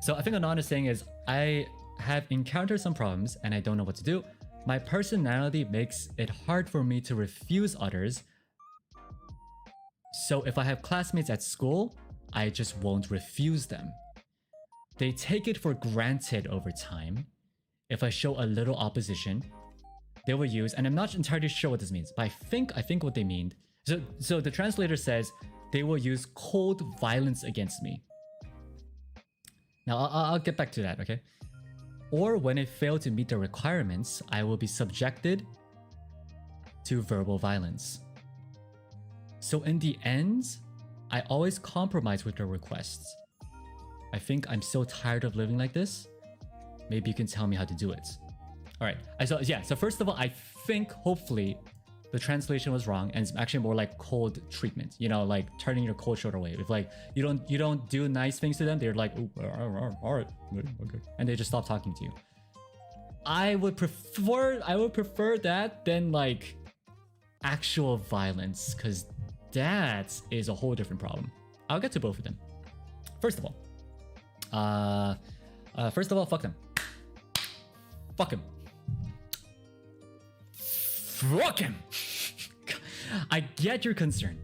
So I think Anon is saying is, I have encountered some problems and I don't know what to do. My personality makes it hard for me to refuse others. So if I have classmates at school, I just won't refuse them. They take it for granted over time. If I show a little opposition, they will use, and I'm not entirely sure what this means, but I think what they mean. So the translator says they will use cold violence against me. Now I'll get back to that, okay? Or when I fail to meet the requirements, I will be subjected to verbal violence. So in the end, I always compromise with their requests. I think I'm so tired of living like this. Maybe you can tell me how to do it. All right. So first of all, I think hopefully the translation was wrong and it's actually more like cold treatment. You know, like turning your cold shoulder away. If like you don't do nice things to them, they're like, oh, all right, okay, and they just stop talking to you. I would prefer that than like actual violence, because that is a whole different problem. I'll get to both of them. First of all, fuck them. Fuck him. Fuck him. I get your concern.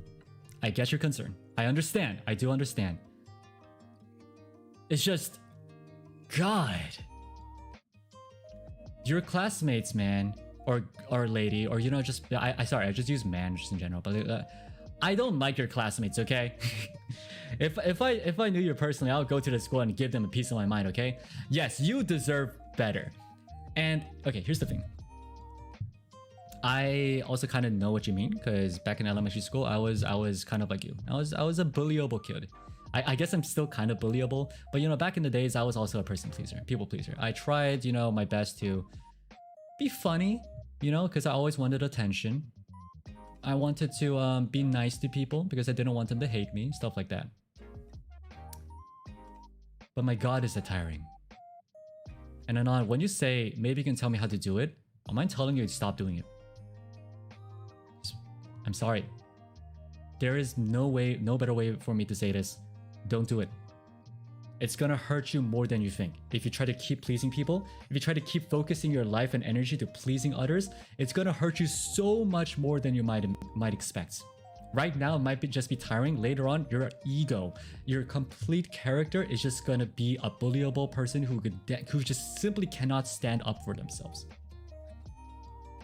I understand. I do understand. It's just, God. Your classmates, man, or lady, or you know, just I just use man just in general, but I don't like your classmates, okay? If I knew you personally, I'll go to the school and give them a piece of my mind, okay? Yes, you deserve better. And okay, here's the thing. I also kind of know what you mean, because back in elementary school, I was kind of like you. I was a bullyable kid. I guess I'm still kind of bullyable, but you know, back in the days, I was also a person pleaser, people pleaser. I tried, you know, my best to be funny, you know, because I always wanted attention. I wanted to be nice to people because I didn't want them to hate me, stuff like that. But my God, is that tiring. And Anon, when you say, maybe you can tell me how to do it, am I telling you to stop doing it? I'm sorry. There is no better way for me to say this. Don't do it. It's gonna hurt you more than you think. If you try to keep pleasing people, if you try to keep focusing your life and energy to pleasing others, it's gonna hurt you so much more than you might expect. Right now, it might just be tiring. Later on, your ego, your complete character is just gonna be a bullyable person who just simply cannot stand up for themselves.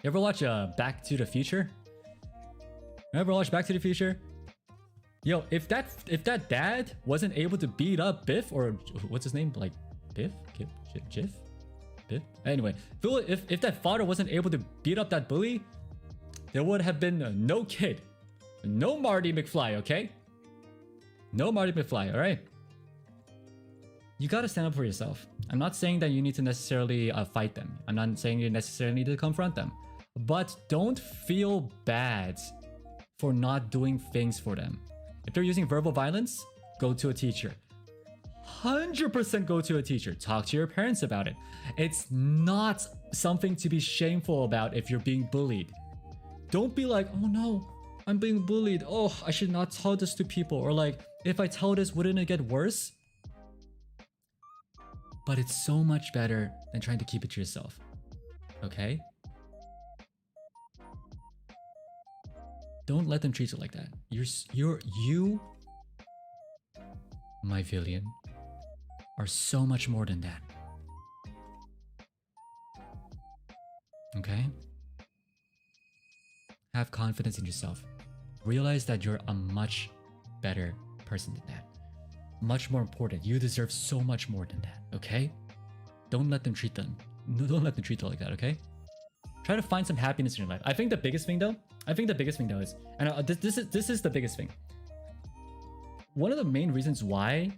You ever watch Back to the Future? Yo, if that dad wasn't able to beat up Biff, or what's his name, like Biff, Jiff, Biff. Anyway, if that father wasn't able to beat up that bully, there would have been no kid. No Marty McFly, okay? No Marty McFly, alright? You gotta stand up for yourself. I'm not saying that you need to necessarily fight them. I'm not saying you necessarily need to confront them. But don't feel bad for not doing things for them. If they're using verbal violence, go to a teacher. 100% go to a teacher. Talk to your parents about it. It's not something to be shameful about if you're being bullied. Don't be like, oh no, I'm being bullied. Oh, I should not tell this to people. Or like, if I tell this, wouldn't it get worse? But it's so much better than trying to keep it to yourself. Okay? Don't let them treat you like that. You, my villain, are so much more than that. Okay? Have confidence in yourself. Realize that you're a much better person than that. Much more important. You deserve so much more than that, okay? Don't let them treat them. Don't let them treat you like that, okay? Try to find some happiness in your life. I think the biggest thing though is, and this is the biggest thing. One of the main reasons why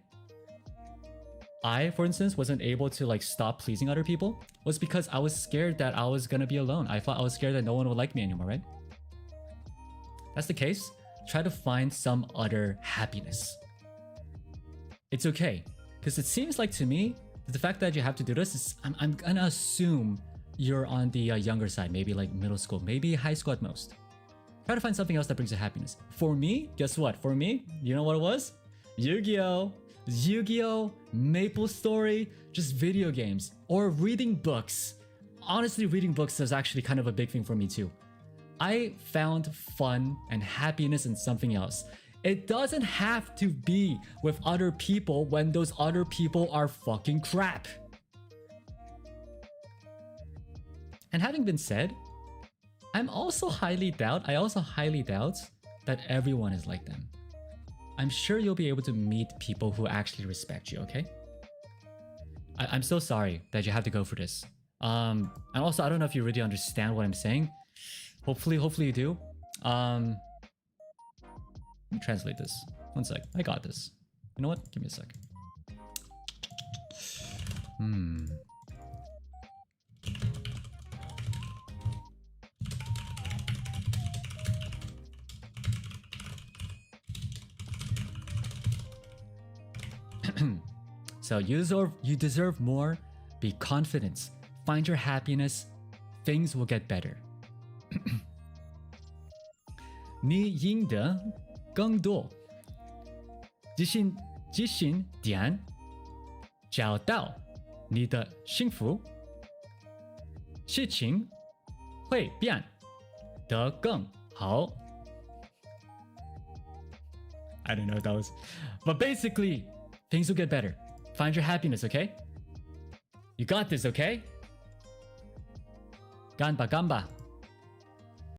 I, for instance, wasn't able to like stop pleasing other people was because I was scared that I was gonna be alone. I was scared that no one would like me anymore, right? That's the case. Try to find some other happiness. It's okay, because it seems like to me that the fact that you have to do this is, I'm gonna assume you're on the younger side, maybe like middle school, maybe high school at most. Try to find something else that brings you happiness. For me, guess what? For me, you know what it was? Yu-Gi-Oh! Yu-Gi-Oh, Maple Story, just video games, or reading books. Honestly, reading books is actually kind of a big thing for me too. I found fun and happiness in something else. It doesn't have to be with other people when those other people are fucking crap. And having been said, I also highly doubt that everyone is like them. I'm sure you'll be able to meet people who actually respect you, okay? I'm so sorry that you have to go through this. And also, I don't know if you really understand what I'm saying. Hopefully you do. Let me translate this. One sec. I got this. You know what? Give me a sec. So you deserve more. Be confident. Find your happiness. Things will get better. 你赢得更多。自信点，找到你的幸福。事情会变得更好。I don't know what that was. But basically, things will get better. Find your happiness, okay? You got this, okay? 干吧干吧。